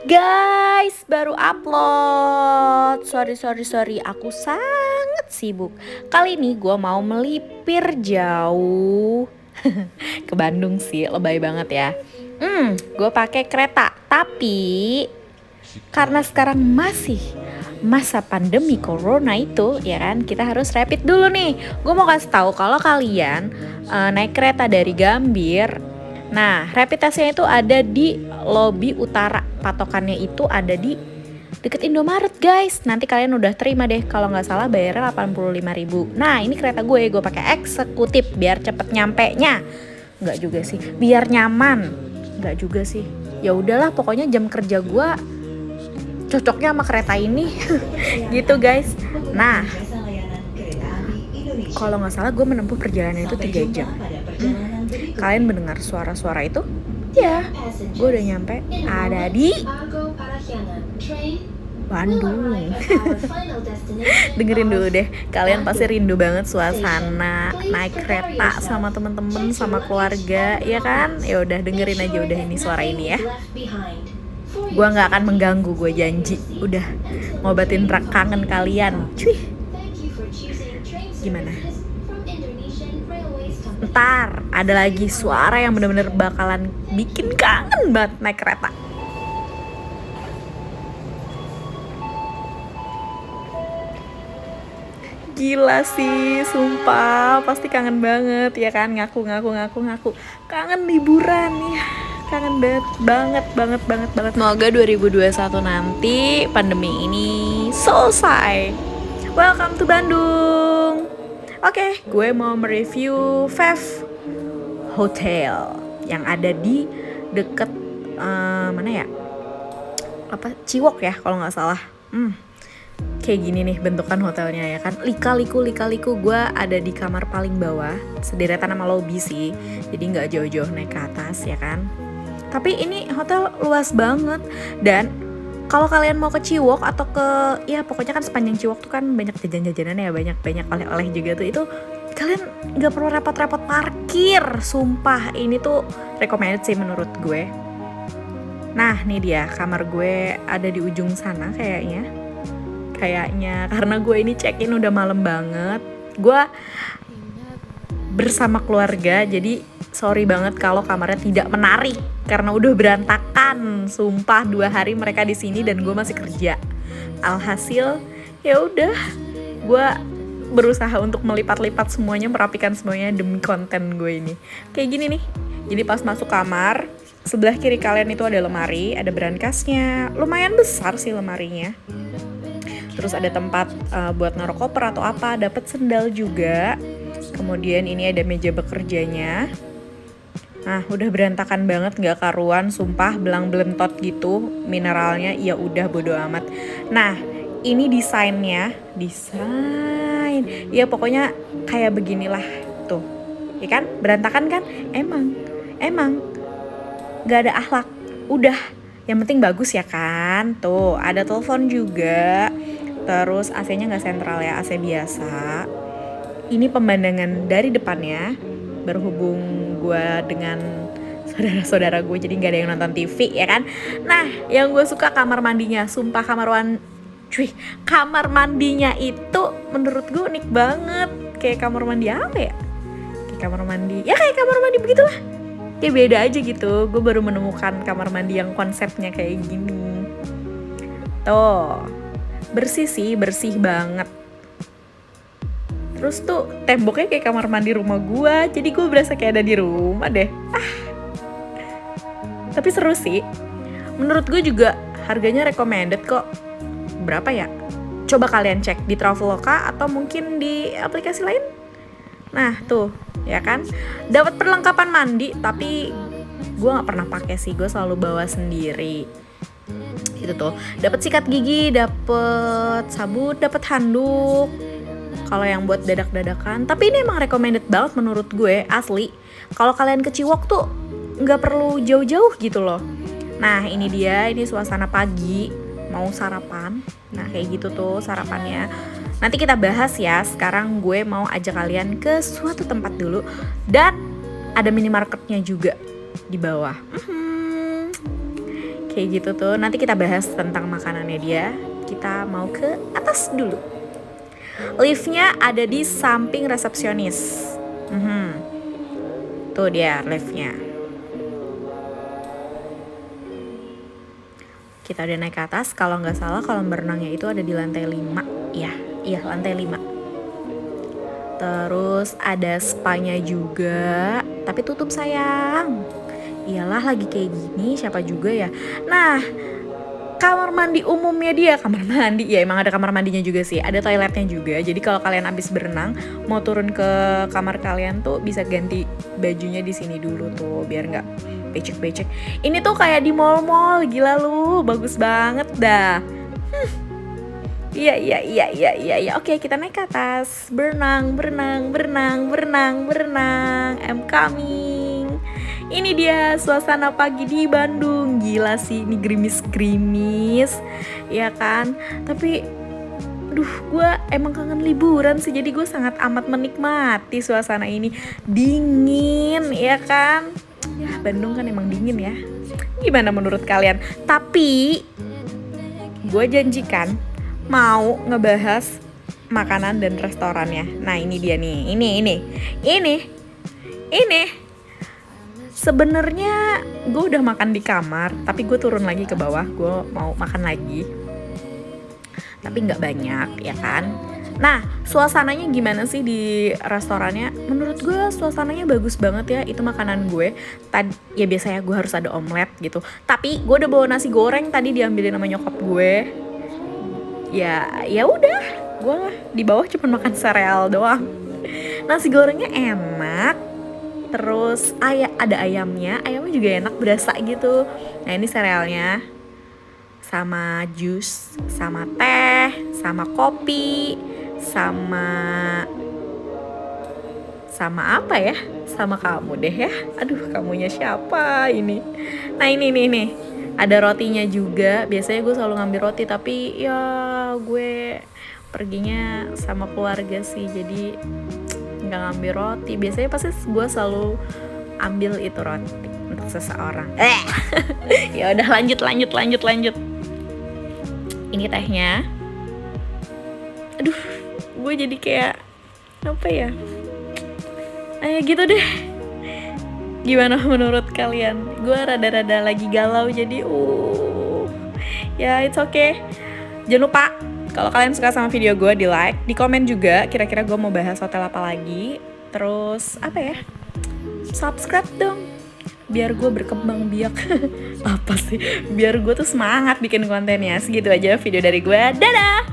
Guys, baru upload. Sorry, aku sangat sibuk. Kali ini gue mau melipir jauh ke Bandung sih, lebay banget ya. Gue pakai kereta, tapi karena sekarang masih masa pandemi corona itu, ya kan, kita harus rapid dulu nih. Gue mau kasih tahu kalau kalian naik kereta dari Gambir. Nah, rapid testnya itu ada di lobi utara. Patokannya itu ada di deket Indomaret, guys. Nanti kalian udah terima deh. Kalau nggak salah bayarnya 85.000. Nah, ini kereta gue pakai eksekutif biar cepet nyampe nya. Nggak juga sih, biar nyaman. Nggak juga sih. Ya udahlah, pokoknya jam kerja gue cocoknya sama kereta ini. Gitu, guys. Nah, kalau nggak salah gue menempuh perjalanan itu 3 jam. Kalian mendengar suara-suara itu? Ya, gue udah nyampe ada di Bandung. Dengerin dulu deh, kalian pasti rindu banget suasana naik kereta sama temen-temen, sama keluarga, ya kan? Ya udah, dengerin aja udah ini suara ini ya. Gue nggak akan mengganggu, gue janji. Udah ngobatin kangen kalian. Cuy, gimana? Ntar ada lagi suara yang bener-bener bakalan bikin kangen banget naik kereta. Gila sih, sumpah pasti kangen banget ya kan, ngaku. Kangen liburan ya, kangen banget. Semoga 2021 nanti pandemi ini selesai. Welcome to Bandung. Oke, gue mau mereview 5 hotel yang ada di deket mana ya? Ciwok ya kalau nggak salah. Kayak gini nih bentukan hotelnya ya kan, lika-liku. Gue ada di kamar paling bawah, sederetan sama lobby sih, jadi nggak jauh-jauh naik ke atas ya kan. Tapi ini hotel luas banget, dan kalau kalian mau ke Ciwok atau ke, ya pokoknya kan sepanjang Ciwok tuh kan banyak jajan-jajanan ya, banyak oleh-oleh juga tuh, itu kalian nggak perlu repot-repot parkir, sumpah ini tuh recommended sih menurut gue. Nah nih dia, kamar gue ada di ujung sana kayaknya karena gue ini check-in udah malam banget. Gue bersama keluarga, jadi sorry banget kalau kamarnya tidak menarik karena udah berantakan. Sumpah 2 hari mereka di sini dan gue masih kerja. Alhasil ya udah, gue berusaha untuk melipat-lipat semuanya, merapikan semuanya demi konten gue ini. Kayak gini nih. Jadi pas masuk kamar, sebelah kiri kalian itu ada lemari, ada brankasnya. Lumayan besar sih lemarinya. Terus ada tempat buat naruh koper atau apa, dapat sendal juga. Kemudian ini ada meja bekerjanya. Nah, udah berantakan banget, nggak karuan, sumpah belang belentot gitu. Mineralnya ya udah bodo amat. Nah, ini desain. Ya pokoknya kayak beginilah tuh. Ya kan? Berantakan kan? Emang nggak ada akhlak. Udah, yang penting bagus ya kan. Tuh, ada telepon juga. Terus AC-nya nggak sentral ya, AC biasa. Ini pemandangan dari depannya. Berhubung gue dengan saudara-saudara gue, jadi nggak ada yang nonton TV ya kan. Nah, yang gue suka kamar mandinya. Sumpah kamar mandinya itu menurut gue unik banget. Kayak kamar mandi apa ya? Kayak kamar mandi begitulah. Kayak beda aja gitu. Gue baru menemukan kamar mandi yang konsepnya kayak gini. Tuh, bersih banget. Terus tuh temboknya kayak kamar mandi rumah gue, jadi gue berasa kayak ada di rumah deh. Tapi seru sih. Menurut gue juga harganya recommended kok. Berapa ya? Coba kalian cek di Traveloka atau mungkin di aplikasi lain. Nah tuh, ya kan? Dapat perlengkapan mandi, tapi gue nggak pernah pakai sih. Gue selalu bawa sendiri. Itu tuh, dapat sikat gigi, dapat sabun, dapat handuk. Kalau yang buat dadak-dadakan, tapi ini emang recommended banget menurut gue, asli. Kalau kalian ke Ciwok tuh nggak perlu jauh-jauh gitu loh. Nah ini dia, ini suasana pagi, mau sarapan. Nah kayak gitu tuh sarapannya. Nanti kita bahas ya. Sekarang gue mau ajak kalian ke suatu tempat dulu, dan ada minimarketnya juga di bawah. Kayak gitu tuh. Nanti kita bahas tentang makanannya dia. Kita mau ke atas dulu. Liftnya ada di samping resepsionis. Tuh dia liftnya. Kita udah naik ke atas. Kalau nggak salah kolam berenangnya itu ada di lantai 5. Iya lantai 5. Terus ada spanya juga, tapi tutup sayang. Iyalah lagi kayak gini, siapa juga ya. Nah, kamar mandi umumnya dia, kamar mandi ya emang ada kamar mandinya juga sih, ada toiletnya juga. Jadi kalau kalian abis berenang mau turun ke kamar kalian tuh bisa ganti bajunya di sini dulu tuh biar nggak becek-becek. Ini tuh kayak di mall-mall, gila lu, bagus banget dah. Iya. Oke, kita naik ke atas. Berenang. I'm coming. Ini dia suasana pagi di Bandung. Gila sih, ini gerimis-gerimis, ya kan? Tapi, gue emang kangen liburan sih. Jadi gue sangat amat menikmati suasana ini. Dingin, ya kan? Ya, Bandung kan emang dingin ya. Gimana menurut kalian? Tapi, gue janjikan mau ngebahas makanan dan restorannya. Nah, ini dia nih. Ini. Sebenarnya gue udah makan di kamar, tapi gue turun lagi ke bawah, gue mau makan lagi. Tapi nggak banyak, ya kan? Nah, suasananya gimana sih di restorannya? Menurut gue suasananya bagus banget ya. Itu makanan gue. Ya biasanya gue harus ada omelet gitu. Tapi gue udah bawa nasi goreng tadi diambilin sama nyokap gue. Ya udah, gue di bawah cuma makan sereal doang. Nasi gorengnya enak. Terus ada ayamnya juga enak, berasa gitu. Nah, ini serealnya sama jus, sama teh, sama kopi, sama apa ya? Sama kamu deh ya. Aduh, kamunya siapa ini? Nah, ini nih. Ada rotinya juga. Biasanya gue selalu ngambil roti, tapi ya gue perginya sama keluarga sih, jadi nggak ngambil roti. Biasanya pasti gue selalu ambil itu roti untuk seseorang. Ya udah, lanjut. Ini tehnya. Aduh, gue jadi kayak apa ya? Gitu deh. Gimana menurut kalian? Gue rada-rada lagi galau, jadi ya it's okay. Jangan lupa kalau kalian suka sama video gue, di like, di komen juga kira-kira gue mau bahas hotel apa lagi. Terus apa ya? Subscribe dong, biar gue berkembang biak. Apa sih? Biar gue tuh semangat bikin kontennya. Segitu aja video dari gue. Dadah!